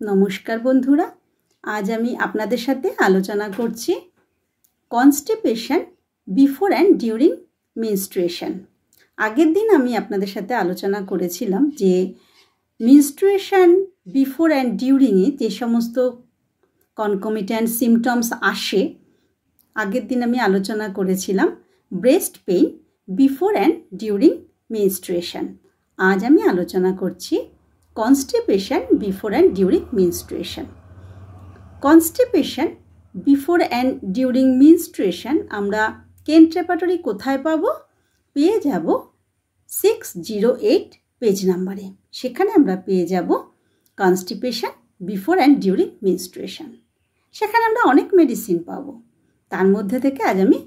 নমস্কার বন্ধুরা, আজ আমি আপনাদের সাথে আলোচনা করছি constipation before and during menstruation. আগের দিন আমি আপনাদের সাথে আলোচনা করেছিলাম যে মেনস্ট্রুয়েশন বিফোর অ্যান্ড ডিউরিংয়ে যে সমস্ত কনকমিট্যান্ট সিমটমস আসে, আগের দিন আমি আলোচনা করেছিলাম breast pain before and during menstruation. আজ আমি আলোচনা করছি constipation before and during menstruation. Constipation before and during menstruation আমরা কেন্ট রেপার্টরি কোথায় পাবো? পেয়ে যাব 608 পেজ নাম্বারে। সেখানে আমরা পেয়ে যাব constipation before and during menstruation। সেখানে আমরা অনেক মেডিসিন পাবো। তার মধ্যে থেকে আজ আমি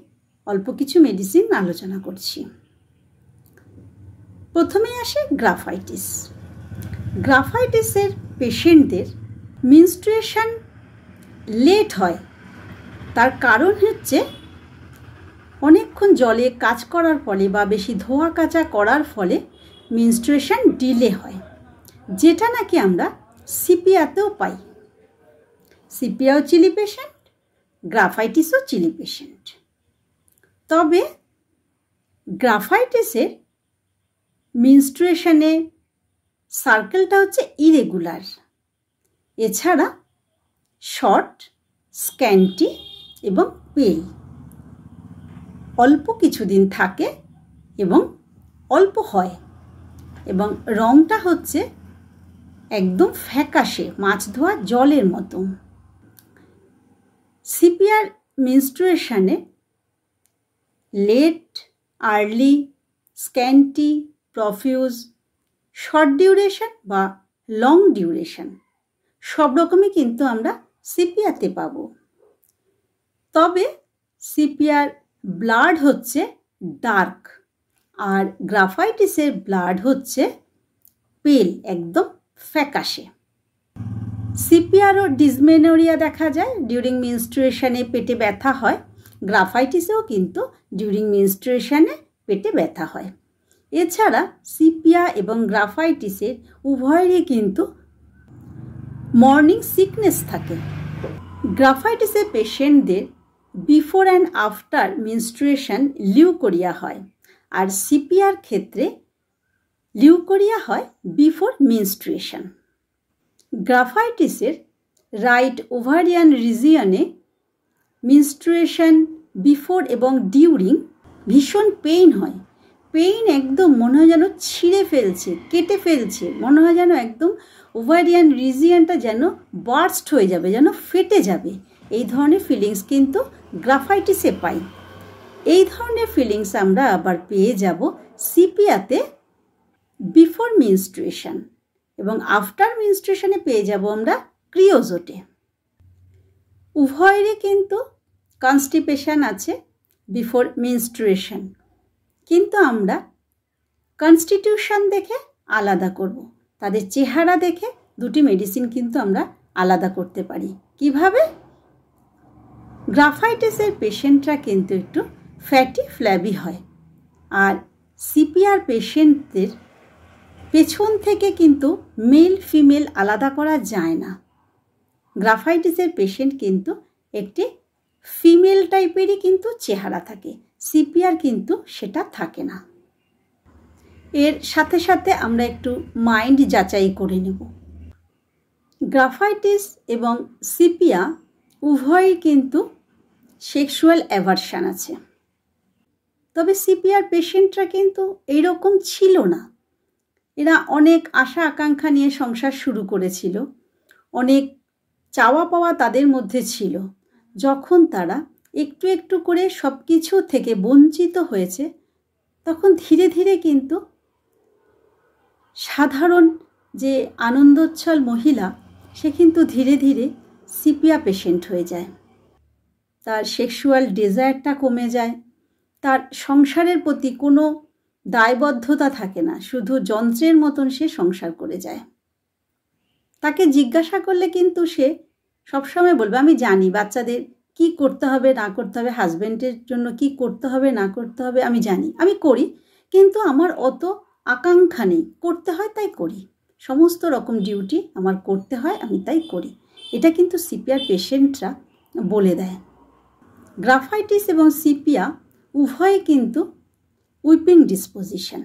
অল্প কিছু মেডিসিন আলোচনা করছি। প্রথমেই আসে গ্রাফাইটিস। গ্রাফাইটিসের পেশেন্টদের মেনস্ট্রুয়েশন লেট হয়। তার কারণ হচ্ছে অনেকক্ষণ জলে কাজ করার ফলে বা বেশি ধোয়া কাচা করার ফলে মেনস্ট্রুয়েশন ডিলে হয়, যেটা নাকি আমরা সিপিয়াতেও পাই। সিপিয়াও চিলি পেশেন্ট, গ্রাফাইটিসও চিলি পেশেন্ট। তবে গ্রাফাইটিসের মেনস্ট্রুয়েশনে সার্কেলটা হচ্ছে ইরেগুলার। এছাড়া শর্ট, স্ক্যান্টি এবং পেল, অল্প কিছুদিন থাকে এবং অল্প হয়, এবং রঙটা হচ্ছে একদম ফ্যাকাশে মাছ ধোয়া জলের মতো। সিপিয়ার মেনস্ট্রুয়েশনে late, early, scanty, profuse, short duration বা লং ডিউরেশন সব রকমই কিন্তু আমরা সিপিয়াতে পাব। তবে সিপিয়ার ব্লাড হচ্ছে ডার্ক আর গ্রাফাইটিসের ব্লাড হচ্ছে পেল, একদম ফ্যাকাশে। সিপিয়ারও ডিসমেনোরিয়া দেখা যায়, ডিউরিং মেনস্ট্রুয়েশনে পেটে ব্যথা হয়। গ্রাফাইটিসেও কিন্তু ডিউরিং মেনস্ট্রুয়েশনে পেটে ব্যথা হয়। এছাড়া সিপিয়া এবং গ্রাফাইটিসের উভয়েরই কিন্তু মর্নিং সিকনেস থাকে। গ্রাফাইটিসের পেশেন্টদের before and after menstruation leucorrhoea হয়, আর সিপিয়ার ক্ষেত্রে লিউকোরিয়া হয় বিফোর মেনস্ট্রুয়েশন। গ্রাফাইটিসের রাইট ওভারিয়ান রিজিয়নে মেনস্ট্রুয়েশন বিফোর এবং ডিউরিং ভীষণ পেইন হয়। পেইন একদম মনে হয় যেন ছিঁড়ে ফেলছে, কেটে ফেলছে, মনে হয় যেন একদম ওভারিয়ান রিজিয়নটা যেন বার্স্ট হয়ে যাবে, যেন ফেটে যাবে। এই ধরনের ফিলিংস কিন্তু গ্রাফাইটিসে পাই। এই ধরনের ফিলিংস আমরা আবার পেয়ে যাব সিপিয়াতে বিফোর মেনস্ট্রুয়েশন, এবং আফটার মেনস্ট্রুয়েশনে পেয়ে যাব আমরা ক্রিওজোটে। উভয়েরই কিন্তু কনস্টিপেশন আছে বিফোর মেনস্ট্রুয়েশন, কিন্তু আমরা কনস্টিটিউশন দেখে আলাদা করব। তাদের চেহারা দেখে দুটি মেডিসিন কিন্তু আমরা আলাদা করতে পারি। কিভাবে? গ্রাফাইটিসের পেশেন্টরা কিন্তু একটু ফ্যাটি ফ্ল্যাবি হয়, আর সিপিআর পেশেন্টদের পেছন থেকে কিন্তু মেল ফিমেল আলাদা করা যায় না। গ্রাফাইটিসের পেশেন্ট কিন্তু একটি ফিমেল টাইপেরই কিন্তু চেহারা থাকে, সিপিআর কিন্তু সেটা থাকে না। এর সাথে সাথে আমরা একটু মাইন্ড যাচাই করে নেব। গ্রাফাইটিস এবং সিপিয়া উভয়ই কিন্তু সেক্সুয়াল অ্যাভারশন আছে। তবে সিপিআর পেশেন্টরা কিন্তু এইরকম ছিল না। এরা অনেক আশা আকাঙ্ক্ষা নিয়ে সংসার শুরু করেছিল, অনেক চাওয়া পাওয়া তাদের মধ্যে ছিল। যখন তারা একটু একটু করে সব কিছু থেকে বঞ্চিত হয়েছে, তখন ধীরে ধীরে কিন্তু সাধারণ যে আনন্দোচ্ছল মহিলা, সে কিন্তু ধীরে ধীরে সিপিয়া পেশেন্ট হয়ে যায়। তার সেক্সুয়াল ডিজায়ারটা কমে যায়, তার সংসারের প্রতি কোনো দায়বদ্ধতা থাকে না, শুধু যন্ত্রের মতন সে সংসার করে যায়। তাকে জিজ্ঞাসা করলে কিন্তু সে সবসময় বলবে, আমি জানি বাচ্চাদের কি করতে হবে না করতে হবে, হাজব্যান্ডের জন্য কি করতে হবে না করতে হবে আমি জানি, আমি করি, কিন্তু আমার অত আকাঙ্ক্ষা নেই, করতে হয় তাই করি। সমস্ত রকম ডিউটি আমার করতে হয়, আমি তাই করি। এটা কিন্তু সিপিআর পেশেন্টরা বলে দেয়। গ্রাফাইটিস এবং সিপিয়া উভয়ে কিন্তু উইপিং ডিসপোজিশন,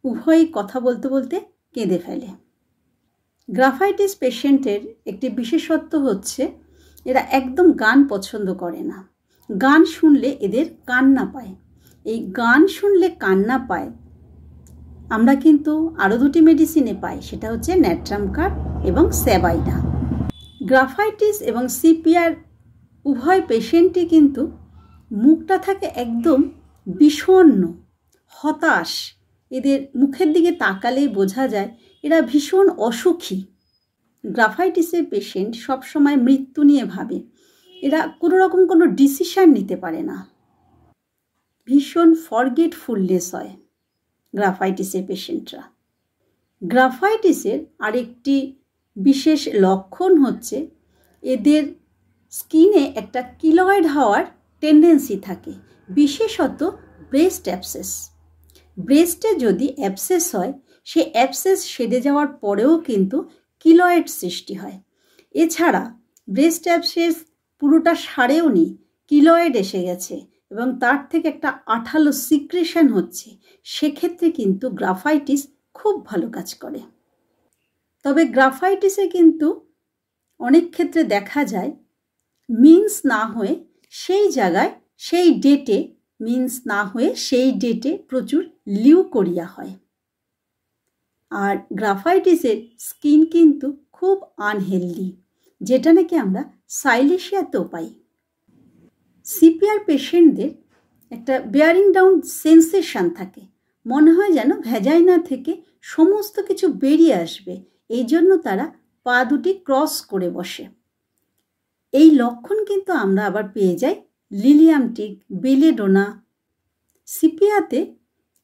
উভয়ই কথা বলতে বলতে কেঁদে ফেলে। গ্রাফাইটিস পেশেন্টের একটি বিশেষত্ব হচ্ছে এরা একদম গান পছন্দ করে না। গান শুনলে এদের কান্না পায়। এই গান শুনলে কান্না পায় আমরা কিন্তু আরও দুটি মেডিসিনে পাই, সেটা হচ্ছে ন্যাট্রামকার এবং স্যাবাইডা। গ্রাফাইটিস এবং সিপিআর উভয় পেশেন্টই কিন্তু মুখটা থাকে একদম বিষণ্ণ, হতাশ। এদের মুখের দিকে তাকালেই বোঝা যায় এরা ভীষণ অসুখী। গ্রাফাইটিসের পেশেন্ট সবসময় মৃত্যু নিয়ে ভাবে, এরা কোনো রকম কোনো ডিসিশান নিতে পারে না, ভীষণ ফরগেটফুলনেস হয় গ্রাফাইটিসের পেশেন্টরা। গ্রাফাইটিসের আরেকটি বিশেষ লক্ষণ হচ্ছে এদের স্কিনে একটা কিলয়েড হওয়ার টেন্ডেন্সি থাকে, বিশেষত ব্রেস্ট অ্যাবসেস। ব্রেস্টে যদি অ্যাবসেস হয়, সে অ্যাবসেস সেরে যাওয়ার পরেও কিন্তু কিলয়েড সৃষ্টি হয়। এছাড়া ব্রেস্ট অ্যাবসেস পুরোটা সারেও নি, কিলয়েড এসে গেছে এবং তার থেকে একটা আঠালো সিক্রেশন হচ্ছে, সেক্ষেত্রে কিন্তু গ্রাফাইটিস খুব ভালো কাজ করে। তবে গ্রাফাইটিসে কিন্তু অনেক ক্ষেত্রে দেখা যায় মিন্স না হয়ে সেই জায়গায় সেই ডেটে প্রচুর লিউকোরিয়া হয়। আর গ্রাফাইটিসের স্কিন কিন্তু খুব আনহেলদি, যেটা নাকি আমরা সাইলেশিয়াতেও পাই। সিপিআর পেশেন্টদের একটা বেয়ারিং ডাউন সেন্সেশন থাকে, মনে হয় যেন ভ্যাজাইনা থেকে সমস্ত কিছু বেরিয়ে আসবে, এই জন্য তারা পা দুটি ক্রস করে বসে। এই লক্ষণ কিন্তু আমরা আবার পেয়ে যাই লিলিয়াম টিক, বেলেডোনা। সিপিয়াতে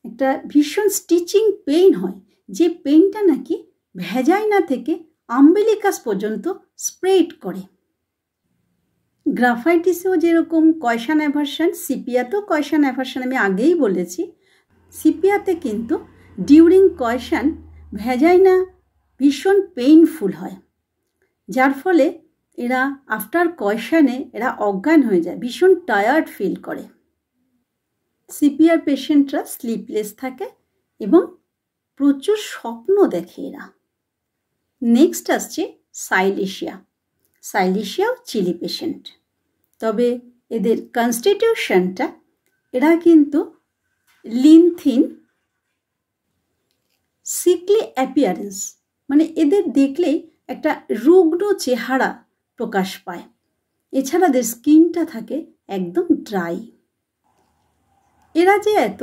একটা ভীষণ স্টিচিং পেইন হয়, যে পেইনটা নাকি ভ্যাজাইনা থেকে আম্বেলিকাস পর্যন্ত স্প্রেড করে। গ্রাফাইটিসেও যেরকম কয়শান অ্যাভারশন, সিপিয়াতেও কয়শান অ্যাভারশন আমি আগেই বলেছি। সিপিয়াতে কিন্তু ডিউরিং কয়শান ভ্যাজাইনা ভীষণ পেইনফুল হয়, যার ফলে এরা আফটার কয়শানে এরা অজ্ঞান হয়ে যায়, ভীষণ টায়ার্ড ফিল করে। সিপিআর পেশেন্টরা স্লিপলেস থাকে এবং প্রচুর স্বপ্ন দেখে এরা। নেক্সট আসছে সাইলেশিয়া। সাইলেশিয়াও চিলি পেশেন্ট, তবে এদের কনস্টিটিউশনটা এরা কিন্তু লিন থিন, সিকলি অ্যাপিয়ারেন্স, মানে এদের দেখলেই একটা রুগ্ন চেহারা প্রকাশ পায়। এছাড়া এদের স্কিনটা থাকে একদম ড্রাই। এরা যে এত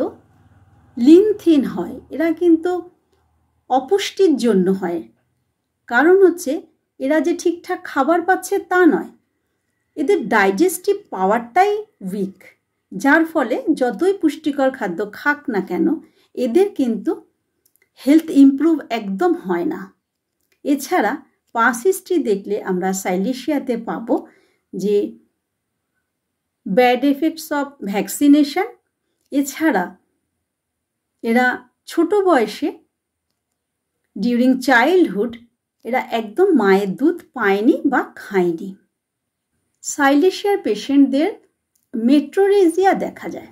লিন থিন হয়, এরা কিন্তু অপুষ্টির জন্য হয়। কারণ হচ্ছে এরা যে ঠিকঠাক খাবার পাচ্ছে তা নয়, এদের ডাইজেস্টিভ পাওয়ারটাই উইক, যার ফলে যতই পুষ্টিকর খাদ্য খাক না কেন এদের কিন্তু হেলথ ইমপ্রুভ একদম হয় না। এছাড়া পাস হিস্ট্রি দেখলে আমরা সাইলেশিয়াতে পাবো যে ব্যাড এফেক্টস অফ ভ্যাকসিনেশন। এছাড়া এরা ছোট বয়সে ডিউরিং চাইল্ডহুড এরা একদম মায়ের দুধ পায়নি বা খায়নি। সাইলেশিয়ার পেশেন্টদের মেট্রোরেজিয়া দেখা যায়,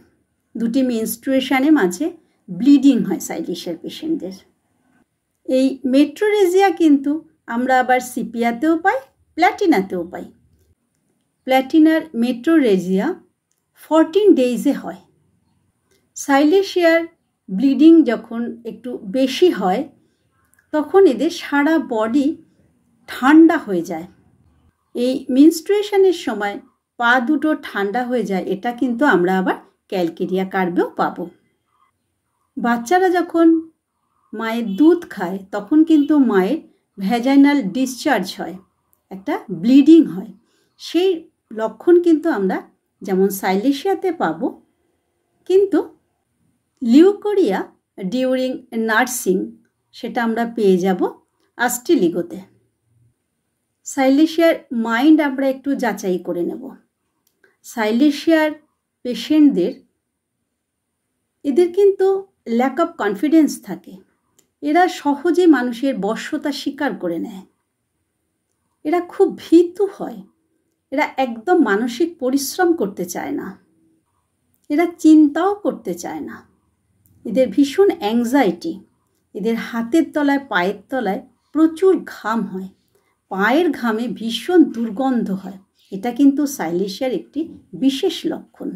দুটি মেনস্ট্রুয়েশনে মাঝে ব্লিডিং হয় সাইলেশিয়ার পেশেন্টদের। এই মেট্রোরেজিয়া কিন্তু আমরা আবার সিপিয়াতেও পাই, প্ল্যাটিনাতেও পাই। প্ল্যাটিনার মেট্রোরেজিয়া 14 ডেজে হয়। সাইলেশিয়ার ব্লিডিং যখন একটু বেশি হয় তখন এদের সারা বডি ঠান্ডা হয়ে যায়। এই মেনস্ট্রুয়েশনের সময় পা দুটো ঠান্ডা হয়ে যায়, এটা কিন্তু আমরা আবার ক্যালকেরিয়া কার্ভেও পাবো। বাচ্চারা যখন মায়ের দুধ খায় তখন কিন্তু মায়ের ভ্যাজাইনাল ডিসচার্জ হয়, একটা ব্লিডিং হয়। সেই লক্ষণ কিন্তু আমরা যেমন সাইলেশিয়াতে পাবো, কিন্তু লিউকোরিয়া ডিউরিং নার্সিং সেটা আমরা পেয়ে যাব আস্টিলিগোতে। সাইলেশিয়ার মাইন্ড আমরা একটু যাচাই করে নেব। সাইলেশিয়ার পেশেন্টদের এদের কিন্তু ল্যাক অফ কনফিডেন্স থাকে এরা সহজে মানুষের বশ্যতা স্বীকার করে নেয়। এরা খুব ভীতু হয়। এরা একদম মানসিক পরিশ্রম করতে চায় না। এরা চিন্তাও করতে চায় না। এদের ভীষণ অ্যাংজাইটি। এদের হাতের তলায় পায়ের তলায় প্রচুর ঘাম হয়। পায়ের ঘামে ভীষণ দুর্গন্ধ হয়। এটা কিন্তু সাইলেশিয়ার একটি বিশেষ লক্ষণ।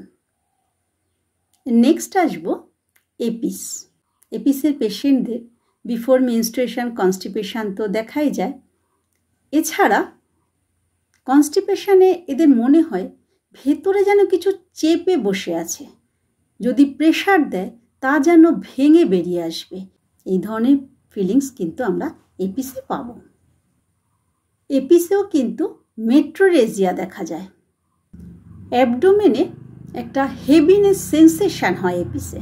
নেক্সট আসবো এপিস। এপিসের পেশেন্টদের বিফোর মেনস্ট্রুয়েশন কনস্টিপেশন তো দেখাই যায়। এছাড়া কনস্টিপেশনে এদের মনে হয় ভেতরে যেন কিছু চেপে বসে আছে, যদি প্রেশার দেয় তা যেন ভেঙে বেরিয়ে আসবে। এই ধরনের ফিলিংস কিন্তু আমরা এপিসে পাবো। এপিসেও কিন্তু মেট্রোরেজিয়া দেখা যায়। অ্যাবডোমেনে একটা হেভিনেস সেন্সেশন হয় এপিসে।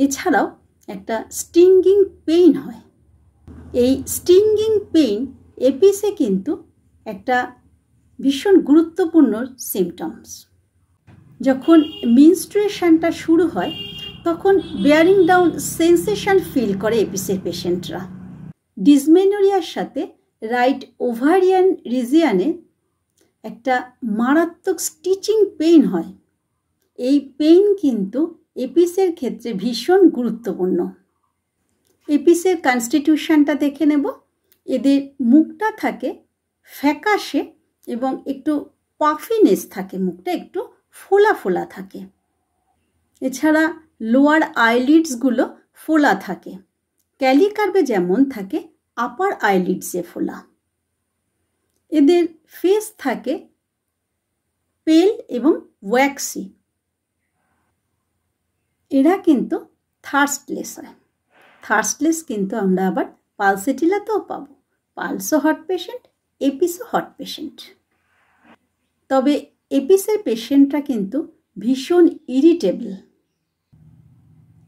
এছাড়াও একটা স্টিঙ্গিং পেইন হয়। এই স্টিঙ্গিং পেইন এপিসে কিন্তু একটা ভীষণ গুরুত্বপূর্ণ সিমটমস। যখন মেনস্ট্রুয়েশনটা শুরু হয় তখন বেয়ারিং ডাউন সেন্সেশন ফিল করে এপিসের পেশেন্টরা। ডিসমেনোরিয়ার সাথে রাইট ওভারিয়ান রিজিয়ানে একটা মারাত্মক স্টিচিং পেইন হয়। এই পেইন কিন্তু এপিসের ক্ষেত্রে ভীষণ গুরুত্বপূর্ণ। এপিসের কনস্টিটিউশনটা দেখে নেব। এদের মুখটা থাকে ফ্যাকাশে এবং একটু পাফিনেস থাকে, মুখটা একটু ফোলা ফোলা থাকে। এছাড়া লোয়ার আইলিডসগুলো ফোলা থাকে। ক্যালিকার্বে যেমন থাকে আপার আইলিডসে ফোলা। এদের ফেস থাকে পেল এবং ওয়্যাক্সি। এরা কিন্তু থার্স্টলেস হয়। থার্স্টলেস কিন্তু আমরা আবার পালসেটিলাতেও পাবো। পালসও হট পেশেন্ট, এপিসও হট পেশেন্ট। তবে এপিসের পেশেন্টরা কিন্তু ভীষণ ইরিটেবল।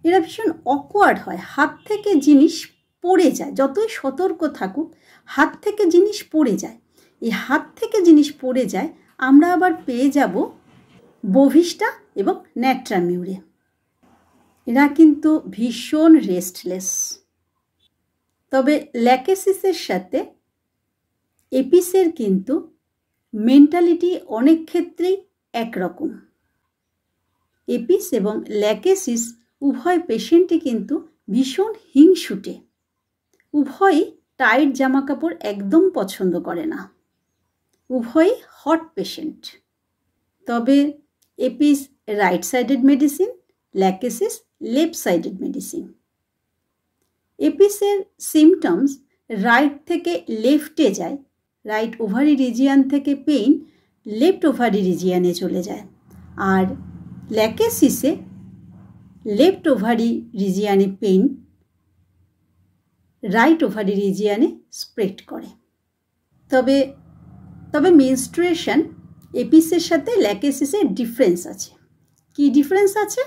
এরা ভীষণ অকওয়ার্ড হয়। হাত থেকে জিনিস পড়ে যায়, যতই সতর্ক থাকুক হাত থেকে জিনিস পড়ে যায়। এই হাত থেকে জিনিস পড়ে যায় আমরা আবার পেয়ে যাব বোভিস্টা এবং ন্যাট্রামিউরে। এরা কিন্তু ভীষণ রেস্টলেস। তবে ল্যাকেসিসের সাথে এপিসের কিন্তু মেন্টালিটি অনেক ক্ষেত্রেই একরকম। এপিস এবং ল্যাকেসিস উভয় পেশেন্টই কিন্তু ভীষণ হিংসুটে। উভয়ই টাইট জামাকাপড় একদম পছন্দ করে না। উভয়ই হট পেশেন্ট। তবে apis right sided medicine, lachesis left sided medicine. এপিসের সিমটমস রাইট থেকে লেফটে যায়। রাইট ওভারি রিজিয়ান থেকে পেইন লেফট ওভারি রিজিয়ানে চলে যায়। আর ল্যাকেসিসে লেফট ওভারি রিজিয়ানে পেইন রাইট ওভারি রিজিয়ানে স্প্রেড করে। তবে মেনস্ট্রুয়েশন এপিসের সাথে ল্যাকেসিসের ডিফারেন্স আছে। কি ডিফারেন্স আছে?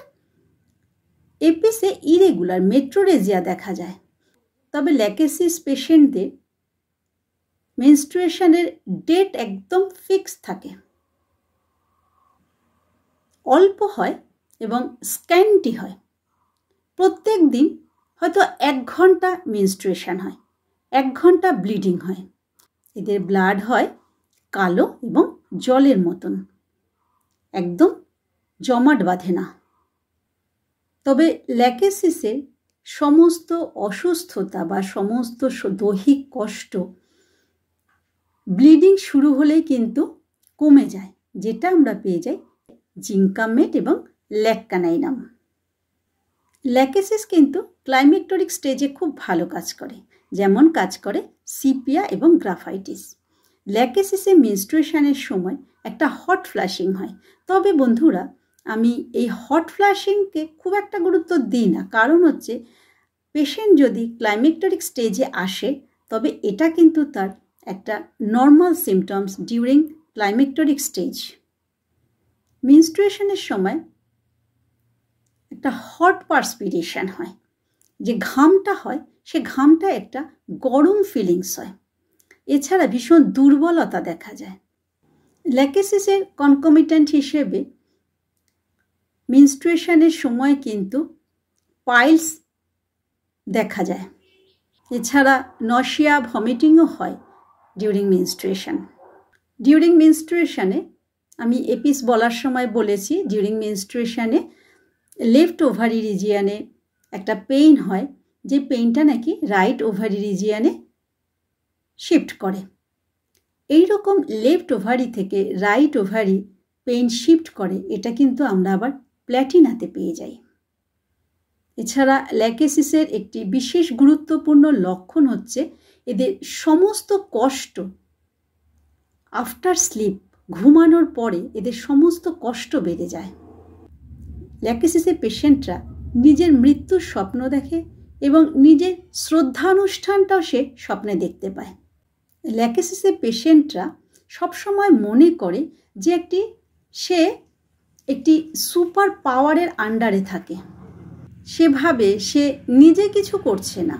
এপিসে ইরেগুলার মেট্রোরেজিয়া দেখা যায়। তবে ল্যাকেসিস পেশেন্টদের মেনস্ট্রুয়েশনের ডেট একদম ফিক্স থাকে। অল্প হয় এবং স্ক্যান্টি হয়। প্রত্যেক দিন হয়তো 1 ঘন্টা মেনস্ট্রুয়েশন হয়, 1 ঘন্টা ব্লিডিং হয়। এদের ব্লাড হয় কালো এবং জলের মতন, একদম জমাট বাঁধে না। তবে ল্যাকেসিসের সমস্ত অসুস্থতা বা সমস্ত দৈহিক কষ্ট ব্লিডিং শুরু হলেই কিন্তু কমে যায়, যেটা আমরা পেয়ে যাই জিঙ্কামেট এবং ল্যাক্কানাইনাম। ল্যাকেসিস কিন্তু ক্লাইমেক্টোরিক স্টেজে খুব ভালো কাজ করে, যেমন কাজ করে সিপিয়া এবং গ্রাফাইটিস। ল্যাকেসিসে মেনস্ট্রুয়েশনের সময় একটা হট ফ্লাশিং হয়। তবে বন্ধুরা, আমি এই হট ফ্লাশিংকে খুব একটা গুরুত্ব দিই না, কারণ হচ্ছে পেশেন্ট যদি ক্লাইমেক্টোরিক স্টেজে আসে তবে এটা কিন্তু তার একটা নর্মাল সিমটমস ডিউরিং ক্লাইমেক্টোরিক স্টেজ। মেনস্ট্রুয়েশনের সময় একটা হট পার্সপিরেশন হয়। যে ঘামটা হয় সে ঘামটা একটা গরম ফিলিংস হয়। এছাড়া ভীষণ দুর্বলতা দেখা যায়। ল্যাকেসিসের কনকমিটেন্ট হিসেবে মেনস্ট্রুয়েশনের সময় কিন্তু পাইলস দেখা যায়। এছাড়া নশিয়া ভমিটিংও হয় ডিউরিং মেনস্ট্রুয়েশন। ডিউরিং মেনস্ট্রুয়েশনে আমি এপিস বলার সময় বলেছি, ডিউরিং মেনস্ট্রুয়েশনে লেফট ওভারি রিজিয়ানে একটা পেইন হয়, যে পেইনটা নাকি রাইট ওভারি রিজিয়ানে শিফট করে। এই রকম লেফট ওভারি থেকে রাইট ওভারি পেইন শিফট করে, এটা কিন্তু আমরা আবার প্ল্যাটিনাতে পেয়ে যাই। এছাড়া ল্যাকেসিসের একটি বিশেষ গুরুত্বপূর্ণ লক্ষণ হচ্ছে এদের সমস্ত কষ্ট আফটার স্লিপ, ঘুমানোর পরে এদের সমস্ত কষ্ট বেড়ে যায়। ল্যাকেসিসের পেশেন্টরা নিজের মৃত্যুর স্বপ্ন দেখে এবং নিজের শ্রদ্ধানুষ্ঠানটাও সে স্বপ্নে দেখতে পায়। ল্যাকেসিসের পেশেন্টরা সবসময় মনে করে যে সে একটি সুপার পাওয়ারের আন্ডারে থাকে। সেভাবে সে নিজে কিছু করছে না,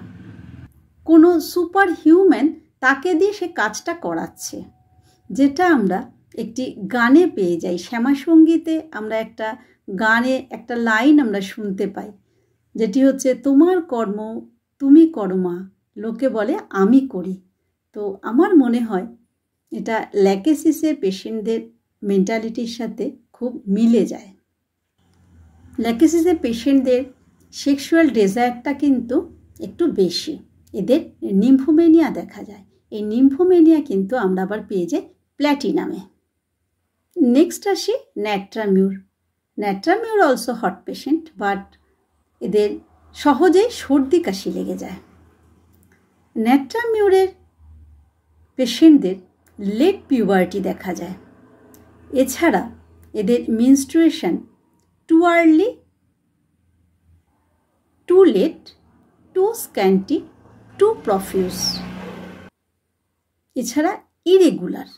কোনো সুপার হিউম্যান তাকে দিয়ে সে কাজটা করাচ্ছে, যেটা আমরা একটি গানে পেয়ে যাই। শ্যামাসঙ্গীতে আমরা একটা গানে একটা লাইন আমরা শুনতে পাই, যেটি হচ্ছে, তোমার কর্ম তুমি করো মা, লোকে বলে আমি করি। তো আমার মনে হয় এটা ল্যাকেসিসের পেশেন্টদের মেন্টালিটির সাথে খুব মিলে যায়। ল্যাকেসিসের পেশেন্টদের সেক্সুয়াল ডেজায়ারটা কিন্তু একটু বেশি, এদের নিম্ফোমেনিয়া দেখা যায়। এই নিম্ফোমেনিয়া কিন্তু আমরা আবার পেয়ে যাই প্ল্যাটিনামে। নেক্সট আসি ন্যাট্রামিউর। ন্যাট্রামিউর অলসো হট পেশেন্ট, বাট এদের সহজেই সর্দি কাশি লেগে যায়। ন্যাট্রামিউরের পেশেন্টদের লেট পিউবার্টি দেখা যায়। এছাড়া এদের menstruation too early, too late, too scanty, too profuse, এছাড়া ইরেগুলার।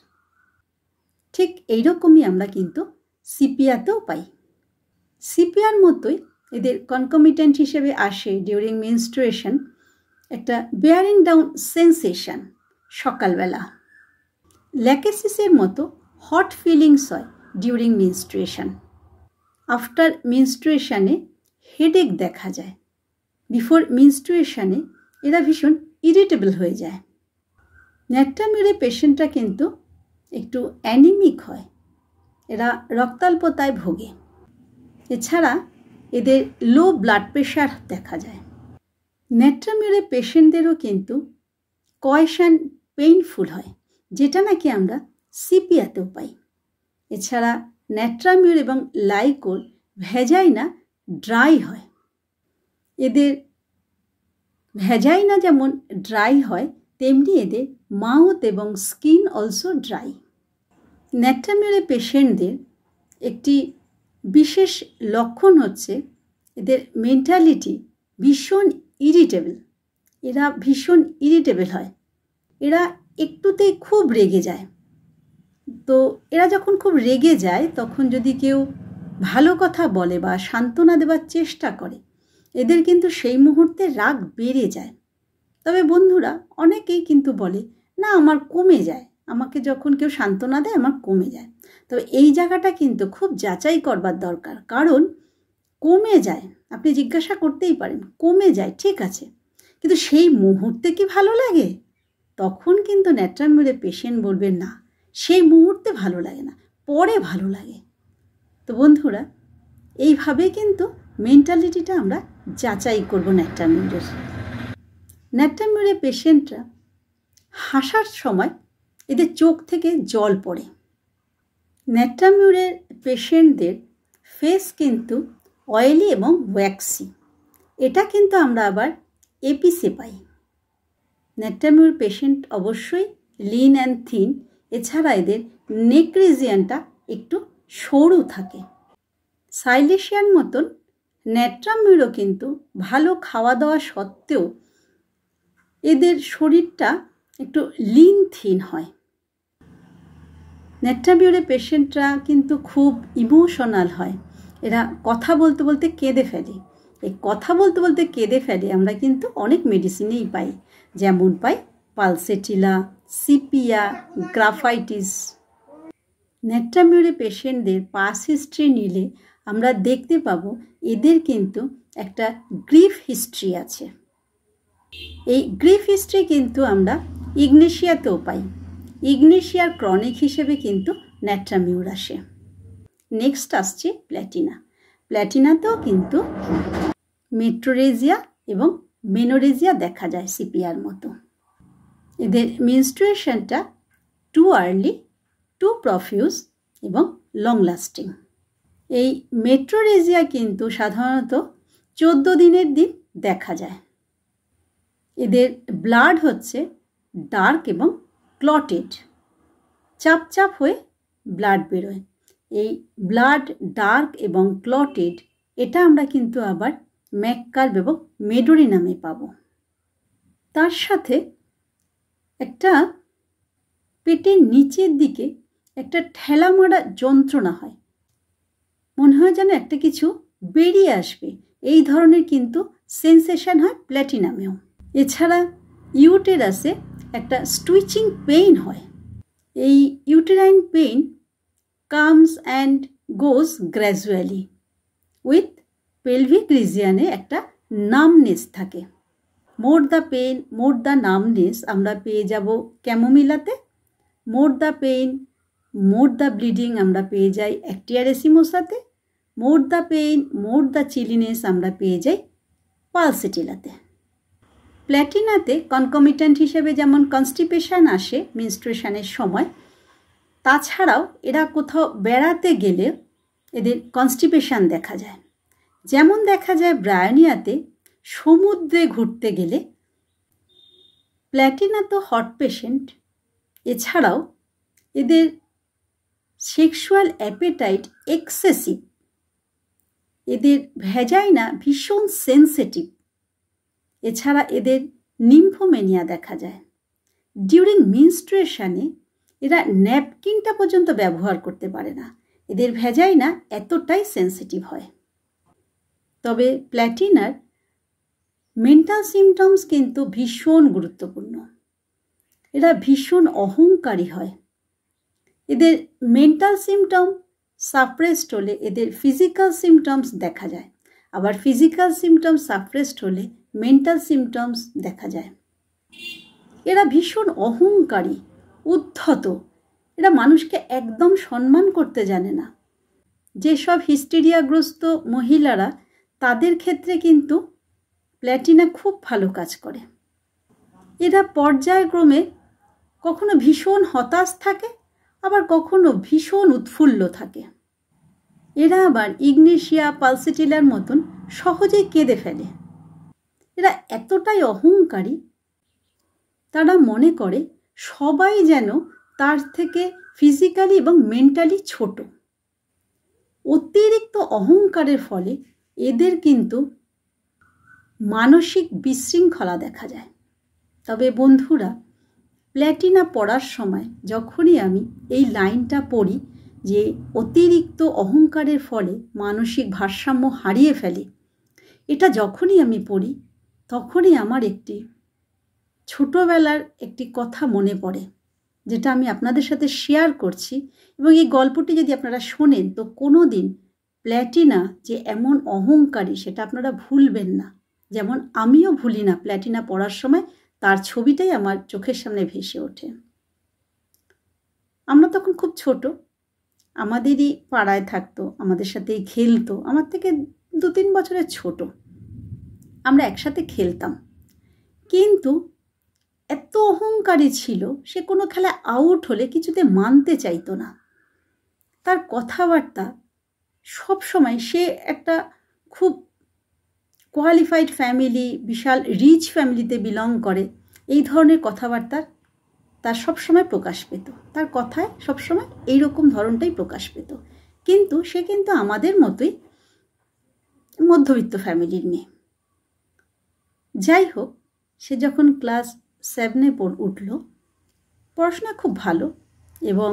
ঠিক এইরকমই আমরা কিন্তু সিপিয়াতেও পাই। সিপিয়ার মতোই এদের কনকমিটেন্ট হিসেবে আসে ডিউরিং মেনস্ট্রুয়েশন একটা বেয়ারিং ডাউন সেন্সেশন সকালবেলা। ল্যাকেসিসের মতো হট ফিলিংস হয় ডিউরিং মেনস্ট্রুয়েশন। আফটার মেনস্ট্রুয়েশনে হেডেক দেখা যায়। বিফোর মেনস্ট্রুয়েশনে এরা ভীষণ ইরিটেবল হয়ে যায়। ন্যাট্রামিউরের পেশেন্টরা কিন্তু একটু অ্যানিমিক হয়, এরা রক্তাল্পতায় ভোগে। এছাড়া এদের লো ব্লাড প্রেশার দেখা যায়। ন্যাট্রামিউরের পেশেন্টদেরও কিন্তু কয়েশন পেইনফুল হয়, যেটা নাকি আমরা সিপিয়াতেও পাই। এছাড়া ন্যাট্রামিউর এবং লাইকোর ভ্যাজাইনা ড্রাই হয়। এদের ভ্যাজাইনা যেমন ড্রাই হয়, তেমনি এদের মাউথ এবং স্কিন অলসো ড্রাই। ন্যাট্রামিউরের পেশেন্টদের একটি বিশেষ লক্ষণ হচ্ছে এদের মেন্টালিটি ভীষণ ইরিটেবল। এরা ভীষণ ইরিটেবল হয়, এরা একটুতেই খুব রেগে যায়। তো এরা যখন খুব রেগে যায়, তখন যদি কেউ ভালো কথা বলে বা সান্ত্বনা দেওয়ার চেষ্টা করে, এদের কিন্তু সেই মুহূর্তে রাগ বেড়ে যায়। তবে বন্ধুরা, অনেকেই কিন্তু বলে, না আমার কমে যায়, আমাকে যখন কেউ সান্ত্বনা দেয় আমার কমে যায়। তবে এই জায়গাটা কিন্তু খুব যাচাই করবার দরকার, কারণ কমে যায়, আপনি জিজ্ঞাসা করতেই পারেন, কমে যায় ঠিক আছে, কিন্তু সেই মুহূর্তে কি ভালো লাগে? তখন কিন্তু ন্যাট্রামিউরের পেশেন্ট বলবে না, সেই মুহূর্তে ভালো লাগে না, পরে ভালো লাগে। তো বন্ধুরা, এইভাবে কিন্তু মেন্টালিটিটা আমরা যাচাই করব ন্যাট্রামিউরের। ন্যাট্রামিউরের পেশেন্টরা হাসার সময় এদের চোখ থেকে জল পড়ে। ন্যাট্রামিউরের পেশেন্টদের ফেস কিন্তু অয়েলি এবং ওয়্যাক্সি, এটা কিন্তু আমরা আবার এপিসে পাই। ন্যাট্রামিউর পেশেন্ট অবশ্যই লিন অ্যান্ড থিন, এছাড়া এদের নেক রিজিয়নটা একটু সরু থাকে। সাইলেশিয়ার মতন ন্যাট্রামিউরও কিন্তু ভালো খাওয়া দাওয়া সত্ত্বেও এদের শরীরটা একটু লিন থিন হয়। ন্যাট্রামিউরের পেশেন্টরা কিন্তু খুব ইমোশনাল হয়, এরা কথা বলতে বলতে কেঁদে ফেলে। এই কথা বলতে বলতে কেঁদে ফেলে আমরা কিন্তু অনেক মেডিসিনেই পাই, যেমন পাই পালসেটিলা, সিপিয়া, গ্রাফাইটিস। ন্যাট্রামিউরের পেশেন্টদের পাস হিস্ট্রি নিলে আমরা দেখতে পাবো এদের কিন্তু একটা গ্রিফ হিস্ট্রি আছে। এই গ্রিফ হিস্ট্রি কিন্তু আমরা ইগনেশিয়াতেও পাই। ইগনেশিয়ার ক্রনিক হিসেবে কিন্তু ন্যাট্রামিউর আসে। নেক্সট আসছে প্ল্যাটিনা। প্ল্যাটিনাতেও কিন্তু মেট্রোরেজিয়া এবং মেনোরেজিয়া দেখা যায় সিপিআর মতো। এদের মেনস্ট্রুয়েশনটা টু আর্লি, টু প্রফিউজ এবং লং লাস্টিং। এই মেট্রোরেজিয়া কিন্তু সাধারণত 14 দিনের দিন দেখা যায়। এদের ব্লাড হচ্ছে ডার্ক এবং ক্লটেড, চাপ চাপ হয়ে ব্লাড বেরোয়। এই ব্লাড ডার্ক এবং ক্লটেড এটা আমরা কিন্তু আবার ম্যাককার্ব এবং মেডোরি নামে পাব। তার সাথে একটা পেটের নিচের দিকে একটা ঠেলা মারা যন্ত্রণা হয়, মনে হয় যেন একটা কিছু বেরিয়ে আসবে, এই ধরনের কিন্তু সেন্সেশন হয় প্ল্যাটিনামেও। এছাড়া ইউটেরাসে একটা স্টুইচিং পেইন হয়। এই uterine pain comes and goes gradually with pelvic রিজিয়ানে একটা নামনেস থাকে। More the pain, more the numbness আমরা পেয়ে যাব ক্যামোমিলাতে। More the pain, more the bleeding আমরা পেয়ে যাই অ্যাক্টিয়া রেসিমোসাতে। More the pain, more the chilliness আমরা পেয়ে যাই পালসেটিলাতে। প্ল্যাটিনাতে কনকমিট্যান্ট হিসেবে যেমন কনস্টিপেশন আসে মেনস্ট্রুয়েশনের সময়, তাছাড়াও এরা কোথাও বেড়াতে গেলে এদের কনস্টিপেশন দেখা যায়। যেমন দেখা যায় ব্রায়োনিয়াতে সমুদ্রে ঘুরতে গেলে। প্ল্যাটিনা তো হট পেশেন্ট, এছাড়াও এদের সেক্সুয়াল অ্যাপেটাইট এক্সেসিভ, এদের ভ্যাজাইনা ভীষণ সেন্সিটিভ, এছাড়া এদের নিম্ফোমেনিয়া দেখা যায়। ডিউরিং মেনস্ট্রুয়েশনে এরা ন্যাপকিনটা পর্যন্ত ব্যবহার করতে পারে না, এদের ভ্যাজাইনা এতটাই সেন্সিটিভ হয়। তবে প্ল্যাটিনার মেন্টাল সিমটমস কিন্তু ভীষণ গুরুত্বপূর্ণ। এরা ভীষণ অহংকারী হয়। এদের মেন্টাল সিমটম সাপ্রেসড হলে এদের ফিজিক্যাল সিমটমস দেখা যায়, আবার ফিজিক্যাল সিমটমস সাপ্রেসড হলে মেন্টাল সিমটমস দেখা যায়। এরা ভীষণ অহংকারী, উদ্ধত, এরা মানুষকে একদম সম্মান করতে জানে না। যেসব হিস্টেরিয়াগ্রস্ত মহিলারা, তাদের ক্ষেত্রে কিন্তু প্ল্যাটিনা খুব ভালো কাজ করে। এরা পর্যায়ক্রমে কখনো ভীষণ হতাশ থাকে, আবার কখনো ভীষণ উৎফুল্ল থাকে। এরা আবার ইগনেশিয়া, পালসেটিলার মতন সহজেই কেঁদে ফেলে। এরা এতটাই অহংকারী, তারা মনে করে সবাই যেন তার থেকে ফিজিক্যালি এবং মেন্টালি ছোট। অতিরিক্ত অহংকারের ফলে এদের কিন্তু মানসিক বিশৃঙ্খলা দেখা যায়। তবে বন্ধুরা, প্ল্যাটিনা পড়ার সময় যখনই আমি এই লাইনটা পড়ি যে অতিরিক্ত অহংকারের ফলে মানসিক ভারসাম্য হারিয়ে ফেলে, এটা যখনই আমি পড়ি তখনই আমার একটি ছোটোবেলার একটি কথা মনে পড়ে, যেটা আমি আপনাদের সাথে শেয়ার করছি। এবং এই গল্পটি যদি আপনারা শোনেন তো কোনো দিন প্ল্যাটিনা যে এমন অহংকারী সেটা আপনারা ভুলবেন না। যেমন আমিও ভুলি না, প্ল্যাটিনা পড়ার সময় তার ছবিটাই আমার চোখের সামনে ভেসে ওঠে। আমরা তখন খুব ছোট, আমাদেরই পাড়ায় থাকতো, আমাদের সাথেই খেলতো, আমার থেকে 2-3 বছরের ছোট। আমরা একসাথে খেলতাম, কিন্তু এত অহংকারী ছিল, সে কোনো খেলা আউট হলে কিছুতে মানতে চাইতো না। তার কথাবার্তা সব সময়, সে একটা খুব কোয়ালিফাইড ফ্যামিলি, বিশাল রিচ ফ্যামিলিতে বিলং করে, এই ধরনের কথাবার্তা তার সবসময় প্রকাশ পেত। তার কথায় সবসময় এইরকম ধরনটাই প্রকাশ পেত। কিন্তু সে কিন্তু আমাদের মতোই মধ্যবিত্ত ফ্যামিলির মেয়ে। যাই হোক, সে যখন ক্লাস 7-এ উঠল, পড়াশোনা খুব ভালো এবং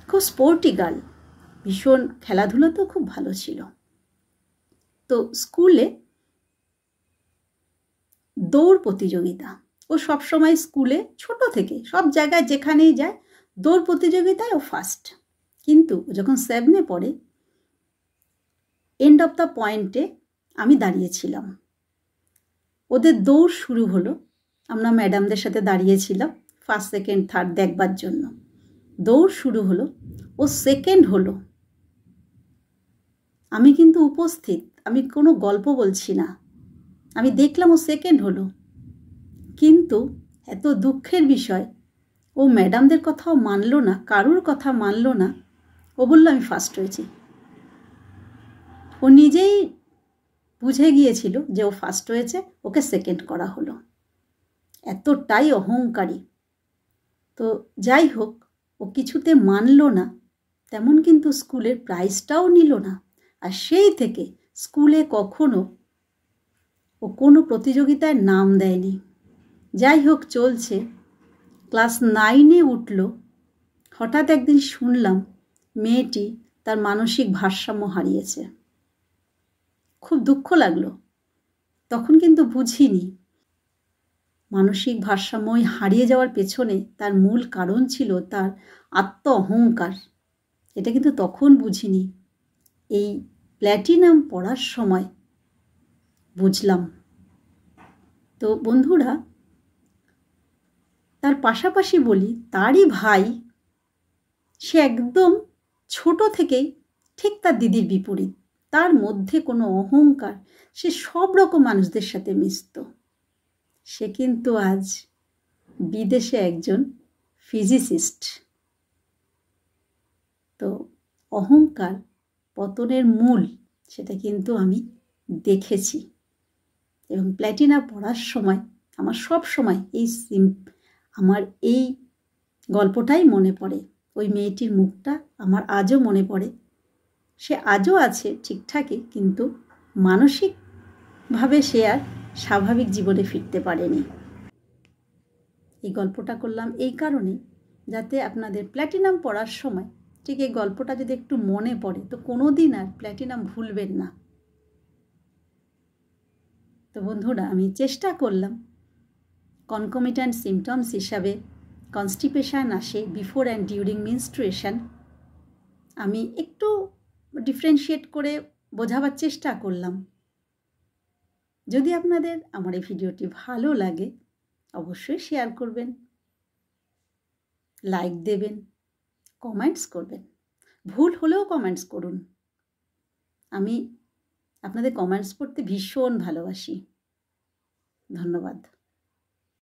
খুব স্পোর্টি গার্ল, ভীষণ খেলাধুলাতেও খুব ভালো ছিল। তো স্কুলে দৌড় প্রতিযোগিতা, ও সবসময় স্কুলে ছোট থেকে সব জায়গায় যেখানেই যায় দৌড় প্রতিযোগিতায় ও ফার্স্ট। কিন্তু যখন 7-এ পড়ে, এন্ড অফ দ্য পয়েন্টে আমি দাঁড়িয়েছিলাম। ওদের দৌড় শুরু হলো। আমরা ম্যাডামদের সাথে দাঁড়িয়েছিলাম ফার্স্ট সেকেন্ড থার্ড দেখবার জন্য। দৌড় শুরু হলো, ও সেকেন্ড হলো। আমি কিন্তু উপস্থিত, আমি কোনো গল্প বলছি না, আমি দেখলাম ও সেকেন্ড হলো। কিন্তু এত দুঃখের বিষয়, ও ম্যাডামদের কথাও মানলো না, কারুর কথা মানলো না। ও বলল আমি ফার্স্ট হয়েছি। ও নিজেই বুঝে গিয়েছিল যে ও ফার্স্ট হয়েছে, ওকে সেকেন্ড করা হলো। এতটাই অহংকারী। তো যাই হোক, ও কিছুতে মানলো না, তেমন কিন্তু স্কুলের প্রাইজটাও নিল না। আর সেই থেকে স্কুলে কখনো ও কোনো প্রতিযোগিতায় নাম দেয়নি। যাই হোক চলছে, ক্লাস 9-এ উঠল। হঠাৎ একদিন শুনলাম মেয়েটি তার মানসিক ভারসাম্য হারিয়েছে। খুব দুঃখ লাগলো। তখন কিন্তু বুঝিনি মানসিক ভারসাম্য হারিয়ে যাওয়ার পেছনে তার মূল কারণ ছিল তার আত্ম অহংকার। এটা কিন্তু তখন বুঝিনি, এই প্ল্যাটিনাম পড়ার সময় বুঝলাম। তো বন্ধুরা, তার পাশাপাশি বলি, তারই ভাই, সে একদম ছোট থেকেই ঠিক তার দিদির বিপরীত। তার মধ্যে কোনো অহংকার, সে সব রকম মানুষদের সাথে মিশত। সে কিন্তু আজ বিদেশে একজন ফিজিসিস্ট। তো অহংকার পতনের মূল, সেটা কিন্তু আমি দেখেছি। এবং প্ল্যাটিনা পড়ার সময় আমার সব সময় আমার এই গল্পটাই মনে পড়ে। ওই মেয়েটির মুখটা আমার আজও মনে পড়ে। সে আজও আছে ঠিকঠাকই, কিন্তু মানসিকভাবে সে আর স্বাভাবিক জীবনে ফিরতে পারেনি। এই গল্পটা করলাম এই কারণে, যাতে আপনাদের প্ল্যাটিনাম পড়ার সময় ঠিক এই গল্পটা যদি একটু মনে পড়ে, তো কোনো দিন আর প্ল্যাটিনাম ভুলবেন না। তো বন্ধুরা, আমি চেষ্টা করলাম কনকমিট্যান্ট সিমটমস হিসাবে কনস্টিপেশন আসে বিফোর অ্যান্ড ডিউরিং মেনস্ট্রুয়েশন, আমি একটু ডিফারেন্সিয়েট করে বোঝাবার চেষ্টা করলাম। যদি আপনাদের আমার এই ভিডিওটি ভালো লাগে, অবশ্যই শেয়ার করবেন, লাইক দেবেন, কমেন্টস করবেন। ভুল হলেও কমেন্টস করুন। আমি আপনাদের কমেন্টস পড়তে ভীষণ ভালোবাসি। ধন্যবাদ।